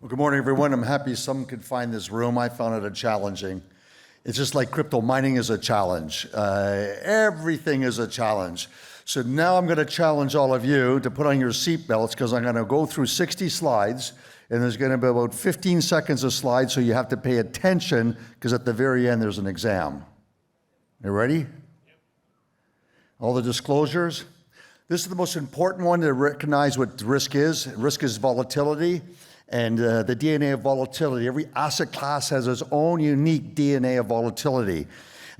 Well, good morning, everyone. I'm happy some could find this room. I found it challenging. It's just like crypto mining is a challenge. Everything is a challenge. So now I'm going to challenge all of you to put on your seatbelts because I'm going to go through 60 slides, and there's going to be about 15 seconds of slides, so you have to pay attention because at the very end there's an exam. You ready? Yep. All the disclosures. This is the most important one to recognize what risk is. Risk is volatility. And the DNA of volatility. Every asset class has its own unique DNA of volatility.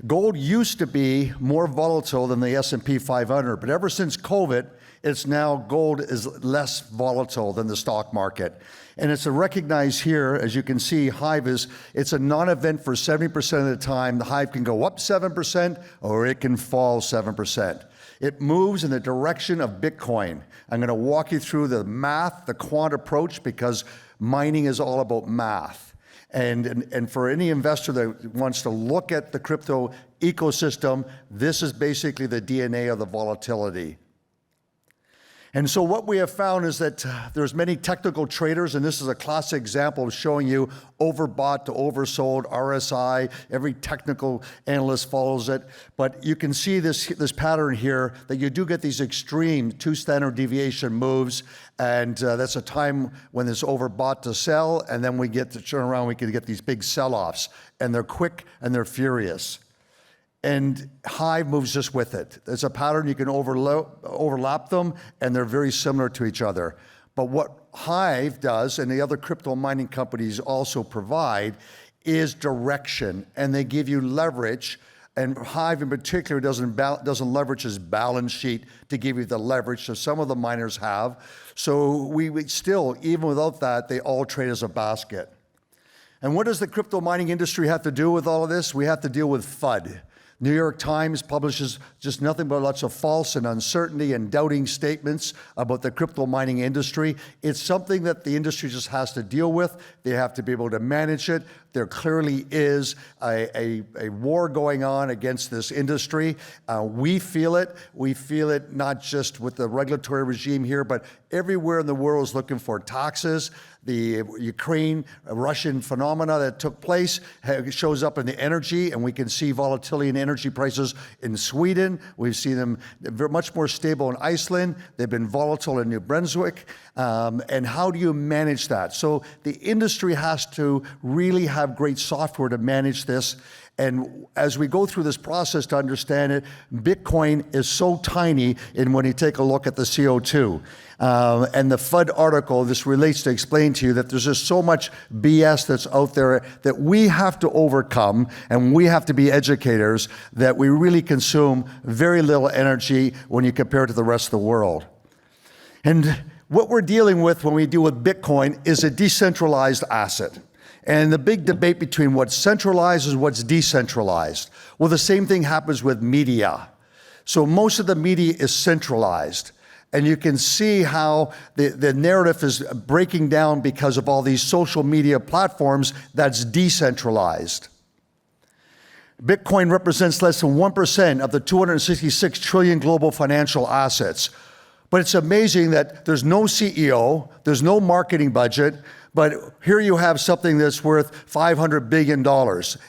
Gold used to be more volatile than the S&P 500, but ever since COVID, it's now gold is less volatile than the stock market. And it's recognized here, as you can see, HIVE it's a non-event for 70% of the time. The HIVE can go up 7% or it can fall 7%. It moves in the direction of Bitcoin. I'm going to walk you through the math, the quant approach, because mining is all about math. And for any investor that wants to look at the crypto ecosystem, this is basically the DNA of the volatility. And so what we have found is that there's many technical traders, and this is a classic example of showing you overbought to oversold, RSI. Every technical analyst follows it. But you can see this pattern here that you do get these extreme 2 standard deviation moves, and that's a time when it's overbought to sell, and then we get to turn around, we can get these big sell-offs, and they're quick and they're furious. And HIVE moves just with it. It's a pattern, you can overlap them, and they're very similar to each other. But what HIVE does, and the other crypto mining companies also provide, is direction, and they give you leverage. And HIVE in particular doesn't leverage its balance sheet to give you the leverage, so some of the miners have. So we still, even without that, they all trade as a basket. And what does the crypto mining industry have to do with all of this? We have to deal with FUD. New York Times publishes just nothing but lots of false and uncertainty and doubting statements about the crypto mining industry. It's something that the industry just has to deal with. They have to be able to manage it. There clearly is a war going on against this industry. We feel it. We feel it not just with the regulatory regime here, but everywhere in the world is looking for taxes. The Ukraine-Russian phenomena that took place shows up in the energy, and we can see volatility in energy prices in Sweden. We've seen them much more stable in Iceland. They've been volatile in New Brunswick. And how do you manage that? So the industry has to really have great software to manage this. And as we go through this process to understand it, Bitcoin is so tiny in when you take a look at the CO2. And the FUD article, this relates to explain to you that there's just so much BS that's out there that we have to overcome, and we have to be educators, that we really consume very little energy when you compare it to the rest of the world. And what we're dealing with when we deal with Bitcoin is a decentralized asset. And the big debate between what's centralized and what's decentralized. Well, the same thing happens with media. So most of the media is centralized. And you can see how the narrative is breaking down because of all these social media platforms that's decentralized. Bitcoin represents less than 1% of the 266 trillion global financial assets. But it's amazing that there's no CEO, there's no marketing budget, but here you have something that's worth $500 billion.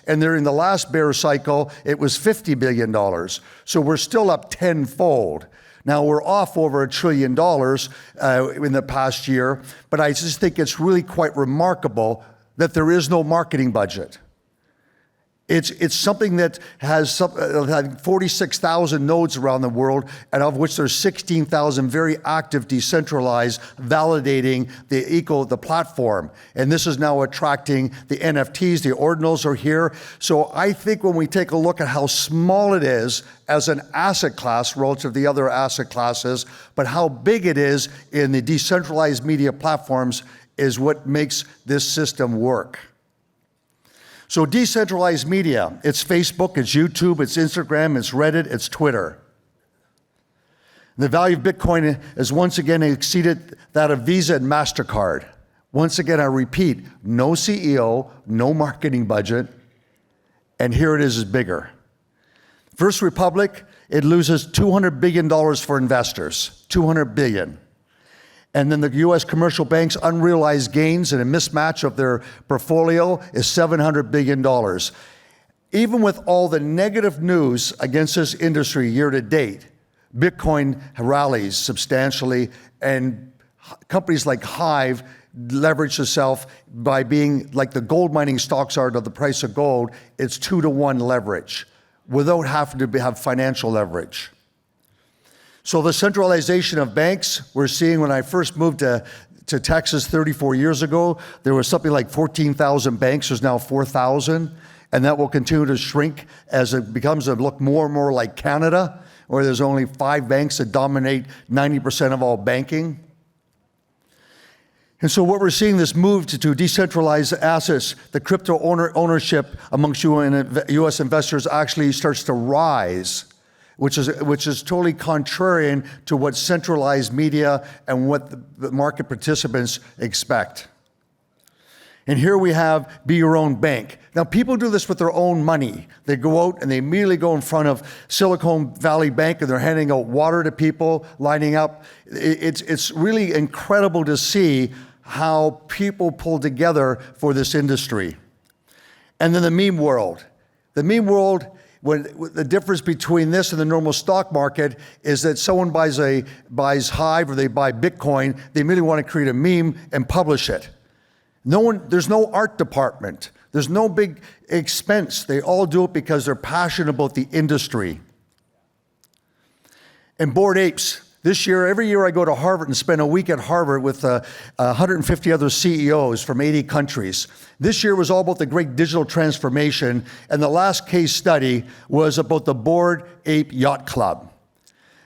And during the last bear cycle, it was $50 billion. So we're still up tenfold. Now we're off over $1 trillion in the past year, but I just think it's really quite remarkable that there is no marketing budget. It's something that has 46,000 nodes around the world, and of which there's 16,000 very active, decentralized, validating the platform. And this is now attracting the NFTs, the ordinals are here. So I think when we take a look at how small it is as an asset class relative to the other asset classes, but how big it is in the decentralized media platforms is what makes this system work. So decentralized media, it's Facebook, it's YouTube, it's Instagram, it's Reddit, it's Twitter. The value of Bitcoin has once again exceeded that of Visa and MasterCard. Once again, I repeat, no CEO, no marketing budget, and here it is bigger. First Republic, it loses $200 billion for investors, $200 billion. And then the U.S. commercial banks' unrealized gains and a mismatch of their portfolio is $700 billion. Even with all the negative news against this industry year to date, Bitcoin rallies substantially, and companies like Hive leverage itself by being like the gold mining stocks are to the price of gold. It's 2-to-1 leverage without having to have financial leverage. So the centralization of banks, we're seeing when I first moved to Texas 34 years ago, there was something like 14,000 banks. There's now 4,000. And that will continue to shrink as it becomes to look more and more like Canada, where there's only 5 banks that dominate 90% of all banking. And so what we're seeing, this move to decentralize assets, the crypto ownership amongst U.S. investors actually starts to rise, which is totally contrarian to what centralized media and what the market participants expect. And here we have be your own bank. Now, people do this with their own money. They go out and they immediately go in front of Silicon Valley Bank and they're handing out water to people, lining up. It's really incredible to see how people pull together for this industry. And then the meme world. The meme world, the difference between this and the normal stock market is that someone buys Hive or they buy Bitcoin, they immediately want to create a meme and publish it. There's no art department. There's no big expense. They all do it because they're passionate about the industry. And Bored Apes. This year, every year I go to Harvard and spend a week at Harvard with 150 other CEOs from 80 countries. This year was all about the great digital transformation, and the last case study was about the Bored Ape Yacht Club.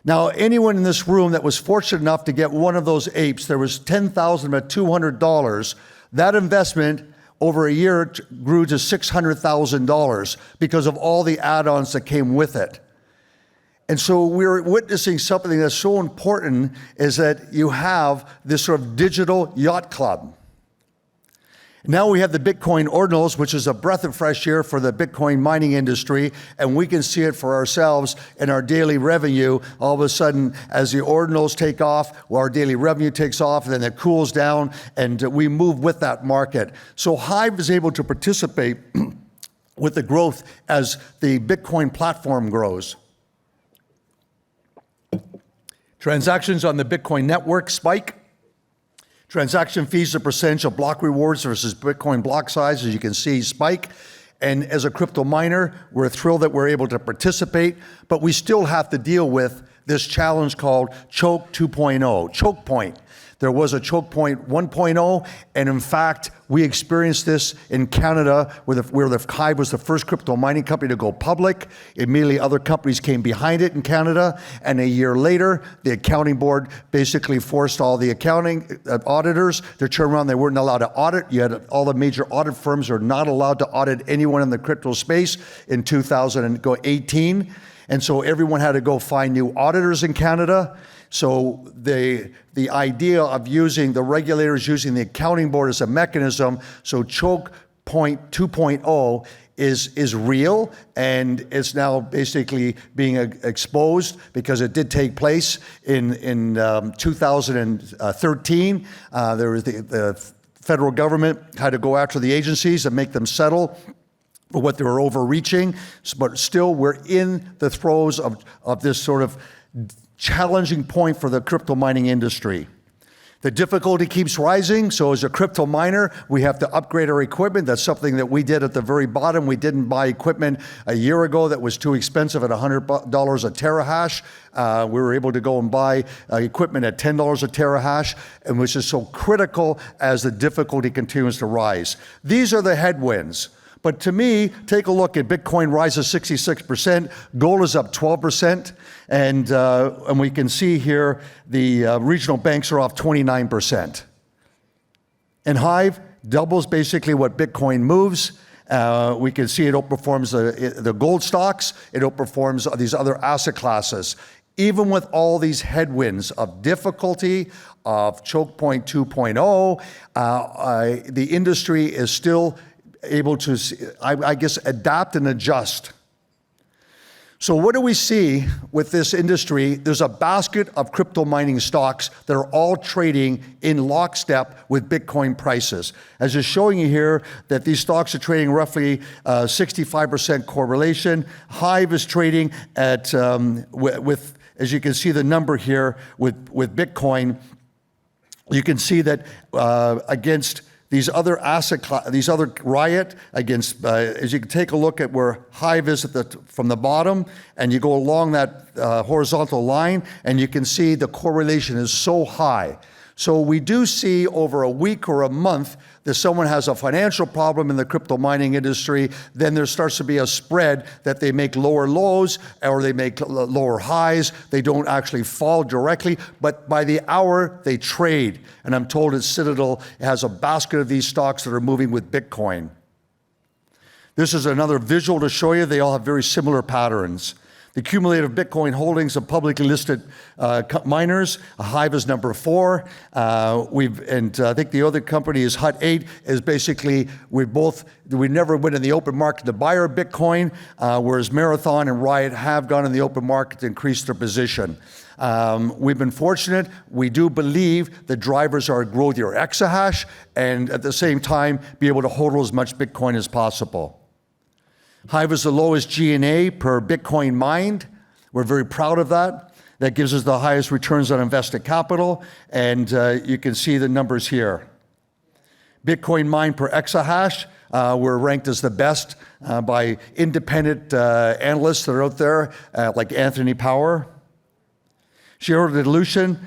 Now, anyone in this room that was fortunate enough to get one of those apes, there was 10,000 at $200. That investment over a year grew to $600,000 because of all the add-ons that came with it. And so we're witnessing something that's so important, is that you have this sort of digital yacht club. Now we have the Bitcoin ordinals, which is a breath of fresh air for the Bitcoin mining industry, and we can see it for ourselves in our daily revenue. All of a sudden, as the ordinals take off, our daily revenue takes off, and then it cools down, and we move with that market. So Hive is able to participate with the growth as the Bitcoin platform grows. Transactions on the Bitcoin network spike. Transaction fees, a percentage of block rewards versus Bitcoin block size, as you can see, spike. And as a crypto miner, we're thrilled that we're able to participate, but we still have to deal with this challenge called Choke 2.0, choke point. There was a choke point 1.0, and in fact, we experienced this in Canada, where the Hive was the first crypto mining company to go public. Immediately, other companies came behind it in Canada, and a year later, the accounting board basically forced all the accounting auditors to turn around. They weren't allowed to audit. You had all the major audit firms are not allowed to audit anyone in the crypto space in 2018, and so everyone had to go find new auditors in Canada. So the idea of using the regulators using the accounting board as a mechanism, so choke point 2.0 is real, and it's now basically being exposed because it did take place in 2013. There was the federal government had to go after the agencies and make them settle for what they were overreaching, but still we're in the throes of this sort of challenging point for the crypto mining industry. The difficulty keeps rising, so as a crypto miner, we have to upgrade our equipment. That's something that we did at the very bottom. We didn't buy equipment a year ago that was too expensive at $100 a terahash. We were able to go and buy equipment at $10 a terahash, and which is so critical as the difficulty continues to rise. These are the headwinds. But to me, take a look at Bitcoin rises 66%, gold is up 12%, and we can see here the regional banks are off 29%. And Hive doubles basically what Bitcoin moves. We can see it outperforms the gold stocks, it outperforms these other asset classes. Even with all these headwinds of difficulty, of choke point 2.0, the industry is still able to, I guess, adapt and adjust. So what do we see with this industry? There's a basket of crypto mining stocks that are all trading in lockstep with Bitcoin prices. As just showing you here, that these stocks are trading roughly 65% correlation. Hive is trading at, with, as you can see the number here, with Bitcoin. You can see that against these other these other Riot against, as you can take a look at where Hive is from the bottom, and you go along that horizontal line, and you can see the correlation is so high. So we do see over a week or a month that someone has a financial problem in the crypto mining industry, then there starts to be a spread that they make lower lows or they make lower highs. They don't actually fall directly, but by the hour they trade. And I'm told that Citadel has a basket of these stocks that are moving with Bitcoin. This is another visual to show you. They all have very similar patterns. The cumulative Bitcoin holdings of publicly listed miners, Hive is number 4. I think the other company is Hut 8, is basically, we never went in the open market to buy our Bitcoin, whereas Marathon and Riot have gone in the open market to increase their position. We've been fortunate. We do believe the drivers are grow your exahash and at the same time be able to hold as much Bitcoin as possible. Hive is the lowest G&A per Bitcoin mined. We're very proud of that. That gives us the highest returns on invested capital, and you can see the numbers here. Bitcoin mined per exahash, we're ranked as the best by independent analysts that are out there, like Anthony Power. Shareholder dilution,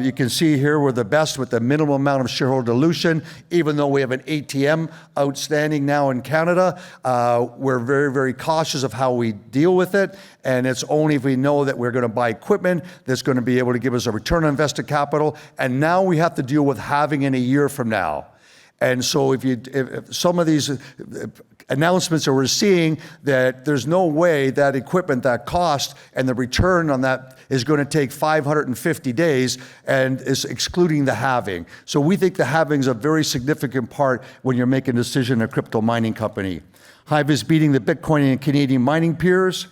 you can see here we're the best with the minimum amount of shareholder dilution. Even though we have an ATM outstanding now in Canada, we're very, very cautious of how we deal with it. And it's only if we know that we're going to buy equipment that's going to be able to give us a return on invested capital. And now we have to deal with halving in a year from now. And so if some of these announcements that we're seeing that there's no way that equipment, that cost, and the return on that is going to take 550 days and is excluding the halving. So we think the halving is a very significant part when you're making a decision in a crypto mining company. Hive is beating the Bitcoin and Canadian mining peers.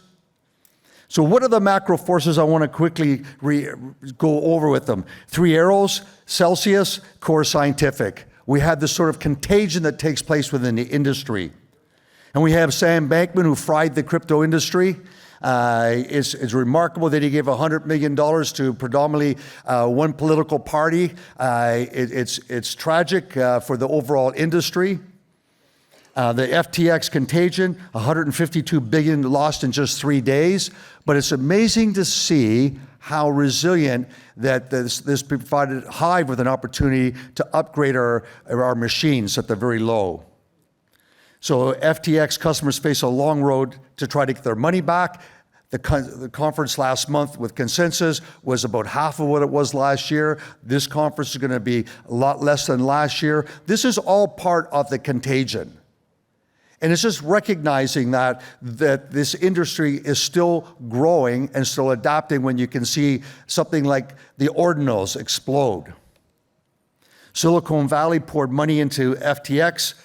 So what are the macro forces? I want to quickly go over with them. 3 arrows, Celsius, Core Scientific. We have this sort of contagion that takes place within the industry. And we have Sam Bankman, who fried the crypto industry. It's remarkable that he gave $100 million to predominantly one political party. It's tragic for the overall industry. The FTX contagion, $152 billion lost in just 3 days. But it's amazing to see how resilient that this provided Hive with an opportunity to upgrade our machines at the very low. So FTX customers face a long road to try to get their money back. The conference last month with Consensus was about half of what it was last year. This conference is going to be a lot less than last year. This is all part of the contagion. And it's just recognizing that this industry is still growing and still adapting when you can see something like the ordinals explode. Silicon Valley poured money into FTX.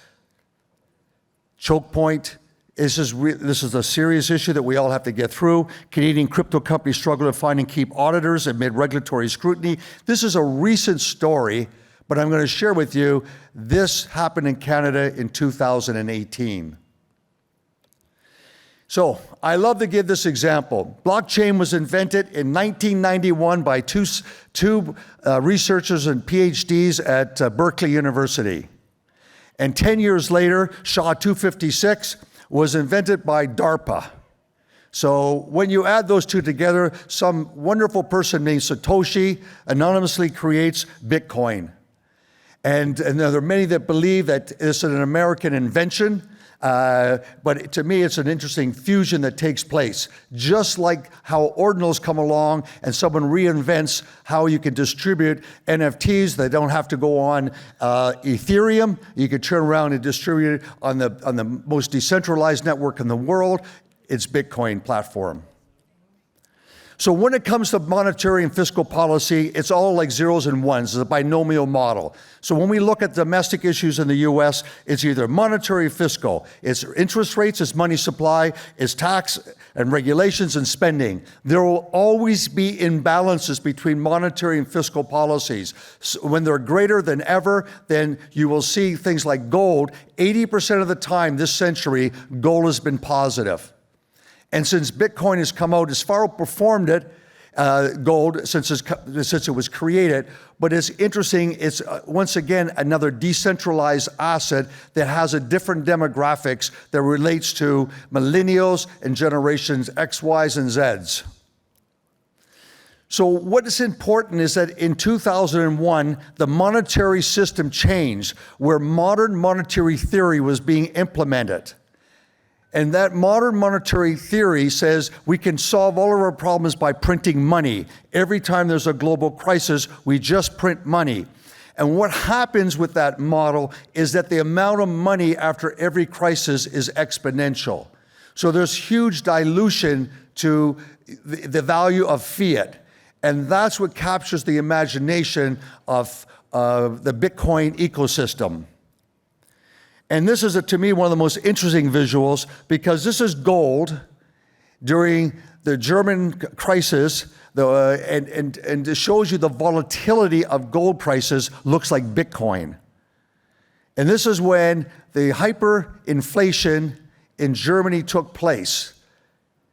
Choke point. This is a serious issue that we all have to get through. Canadian crypto companies struggle to find and keep auditors amid regulatory scrutiny. This is a recent story, but I'm going to share with you, this happened in Canada in 2018. So I love to give this example. Blockchain was invented in 1991 by two researchers and PhDs at Berkeley University. And 10 years later, SHA-256 was invented by DARPA. So when you add those two together, some wonderful person named Satoshi anonymously creates Bitcoin. And there are many that believe that it's an American invention, but to me, it's an interesting fusion that takes place. Just like how ordinals come along and someone reinvents how you can distribute NFTs, they don't have to go on Ethereum. You can turn around and distribute it on the most decentralized network in the world. It's Bitcoin platform. So when it comes to monetary and fiscal policy, it's all like zeros and ones. It's a binomial model. So when we look at domestic issues in the U.S., it's either monetary or fiscal. It's interest rates, it's money supply, it's tax and regulations and spending. There will always be imbalances between monetary and fiscal policies. So when they're greater than ever, then you will see things like gold. 80% of the time this century, gold has been positive. And since Bitcoin has come out, it's far outperformed it, gold, since it was created. But it's interesting, it's once again another decentralized asset that has a different demographics that relates to millennials and generations X, Ys, and Zs. So what is important is that in 2001, the monetary system changed, where modern monetary theory was being implemented. And that modern monetary theory says we can solve all of our problems by printing money. Every time there's a global crisis, we just print money. And what happens with that model is that the amount of money after every crisis is exponential. So there's huge dilution to the value of fiat. And that's what captures the imagination of the Bitcoin ecosystem. And this is, to me, one of the most interesting visuals, because this is gold during the German crisis, and it shows you the volatility of gold prices looks like Bitcoin. And this is when the hyperinflation in Germany took place.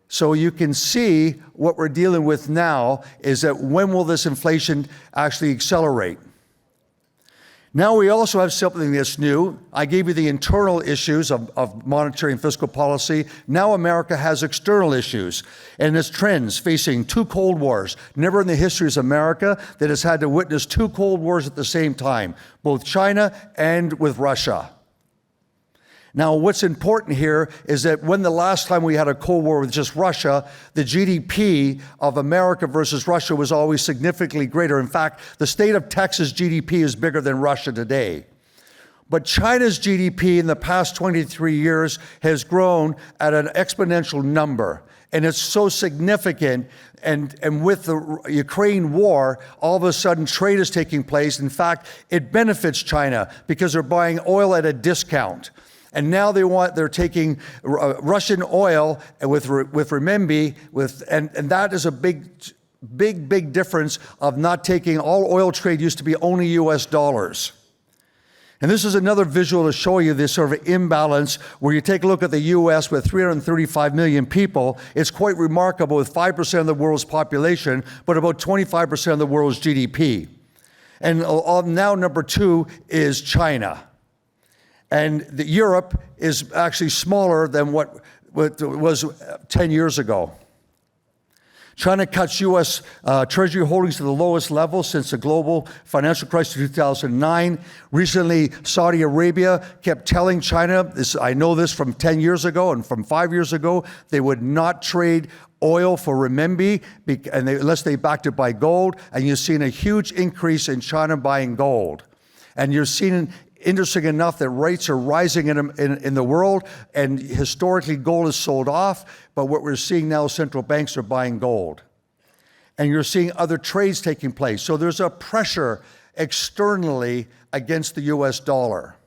So you can see what we're dealing with now is that when will this inflation actually accelerate? Now we also have something that's new. I gave you the internal issues of monetary and fiscal policy. Now America has external issues, and its trends facing two Cold Wars. Never in the history of America that has had to witness two Cold Wars at the same time, both China and with Russia. Now, what's important here is that when the last time we had a Cold War with just Russia, the GDP of America versus Russia was always significantly greater. In fact, the state of Texas GDP is bigger than Russia today. But China's GDP in the past 23 years has grown at an exponential number. And it's so significant, and with the Ukraine war, all of a sudden trade is taking place. In fact, it benefits China because they're buying oil at a discount. And now they're taking Russian oil with renminbi, and that is a big difference of not taking. All oil trade used to be only US dollars. And this is another visual to show you this sort of imbalance where you take a look at the US with 335 million people. It's quite remarkable with 5% of the world's population, but about 25% of the world's GDP. And now number two is China. And Europe is actually smaller than what was 10 years ago. China cuts U.S. Treasury holdings to the lowest level since the global financial crisis of 2009. Recently, Saudi Arabia kept telling China, I know this from 10 years ago and from 5 years ago, they would not trade oil for renminbi unless they backed it by gold. And you've seen a huge increase in China buying gold. And you're seeing, interesting enough, that rates are rising in the world, and historically gold is sold off, but what we're seeing now, central banks are buying gold. And you're seeing other trades taking place. So there's a pressure externally against the US dollar.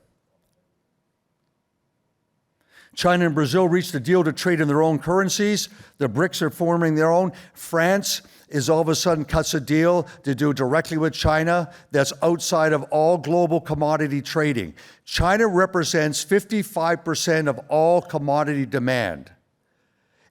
China and Brazil reached a deal to trade in their own currencies. The BRICS are forming their own. France is all of a sudden cuts a deal to do directly with China that's outside of all global commodity trading. China represents 55% of all commodity demand.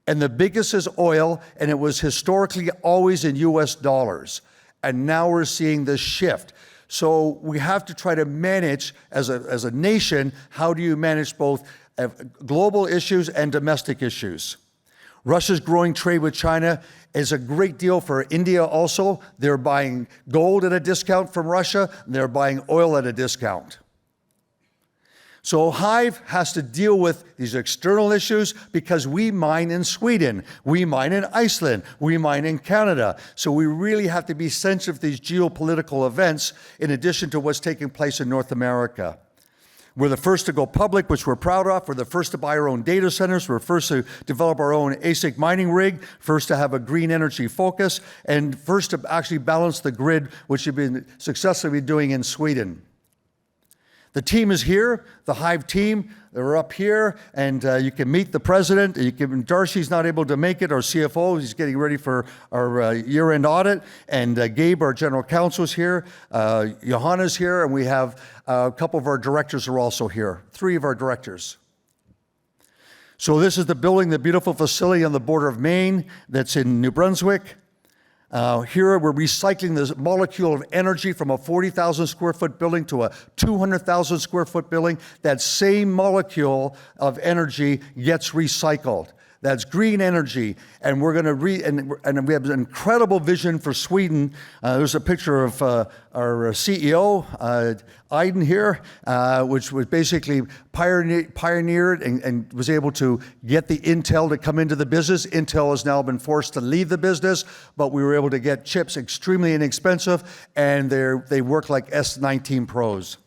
And the biggest is oil, and it was historically always in US dollars. And now we're seeing this shift. So we have to try to manage, as a nation, how do you manage both global issues and domestic issues? Russia's growing trade with China is a great deal for India also. They're buying gold at a discount from Russia, and they're buying oil at a discount. So Hive has to deal with these external issues because we mine in Sweden, we mine in Iceland, we mine in Canada. So we really have to be sensitive to these geopolitical events in addition to what's taking place in North America. We're the first to go public, which we're proud of. We're the first to buy our own data centers. We're first to develop our own ASIC mining rig, first to have a green energy focus, and first to actually balance the grid, which we've been successfully doing in Sweden. The team is here, the Hive team. They're up here, and you can meet the president. Darcy's not able to make it, our CFO. He's getting ready for our year-end audit. And Gabe, our general counsel, is here. Johanna's here, and we have a couple of our directors are also here, 3 of our directors. So this is the building, the beautiful facility on the border of Maine that's in New Brunswick. Here we're recycling this molecule of energy from a 40,000 square foot building to a 200,000 square foot building. That same molecule of energy gets recycled. That's green energy, and we're going to and we have an incredible vision for Sweden. There's a picture of our CEO, Aiden here, which was basically pioneered and was able to get the Intel to come into the business. Intel has now been forced to leave the business, but we were able to get chips extremely inexpensive, and they work like S19 Pros.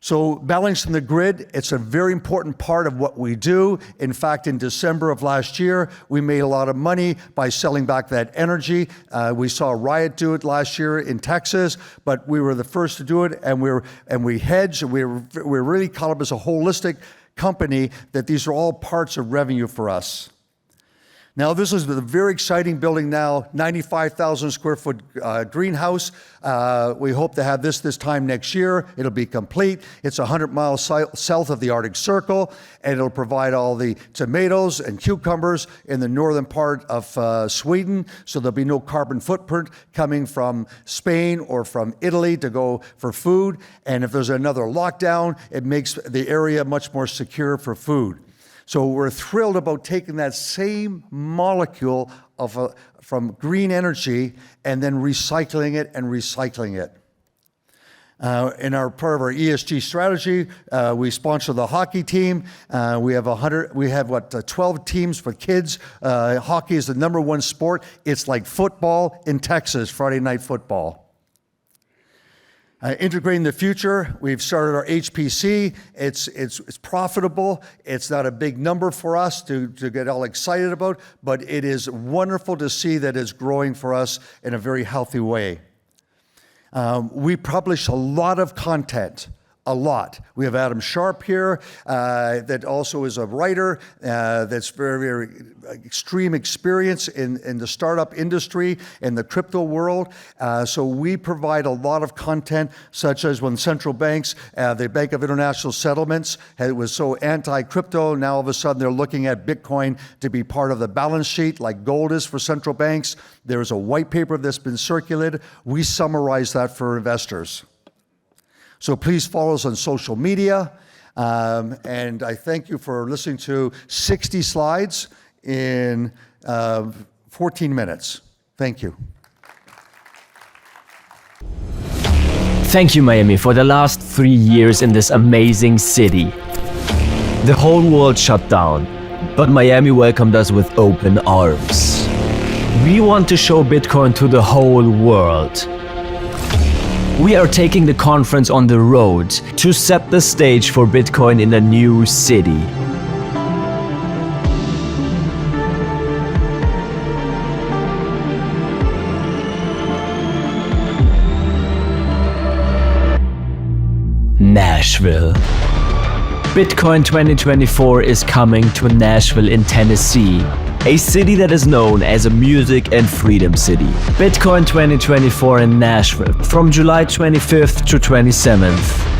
So balancing the grid, it's a very important part of what we do. In fact, in December of last year, we made a lot of money by selling back that energy. We saw Riot do it last year in Texas, but we were the first to do it, and we hedged, and we're really caught up as a holistic company that these are all parts of revenue for us. Now, this is a very exciting building now, 95,000 square foot greenhouse. We hope to have this time next year. It'll be complete. It's 100 miles south of the Arctic Circle, and it'll provide all the tomatoes and cucumbers in the northern part of Sweden, so there'll be no carbon footprint coming from Spain or from Italy to go for food. And if there's another lockdown, it makes the area much more secure for food. So we're thrilled about taking that same molecule from green energy and then recycling it. In our part of our ESG strategy, we sponsor the hockey team. We have 12 teams for kids. Hockey is the #1 sport. It's like football in Texas, Friday night football. Integrating the future, we've started our HPC. It's profitable. It's not a big number for us to get all excited about, but it is wonderful to see that it's growing for us in a very healthy way. We publish a lot of content. A lot. We have Adam Sharp here that also is a writer that's very extreme experience in the startup industry, in the crypto world. So we provide a lot of content, such as when central banks, the Bank of International Settlements, was so anti-crypto, now all of a sudden they're looking at Bitcoin to be part of the balance sheet like gold is for central banks. There's a white paper that's been circulated. We summarize that for investors. So please follow us on social media. And I thank you for listening to 60 slides in 14 minutes. Thank you. Thank you, Miami, for the last 3 years in this amazing city. The whole world shut down, but Miami welcomed us with open arms. We want to show Bitcoin to the whole world. We are taking the conference on the road to set the stage for Bitcoin in a new city. Nashville. Bitcoin 2024 is coming to Nashville in Tennessee, a city that is known as a music and freedom city. Bitcoin 2024 in Nashville from July 25th to 27th.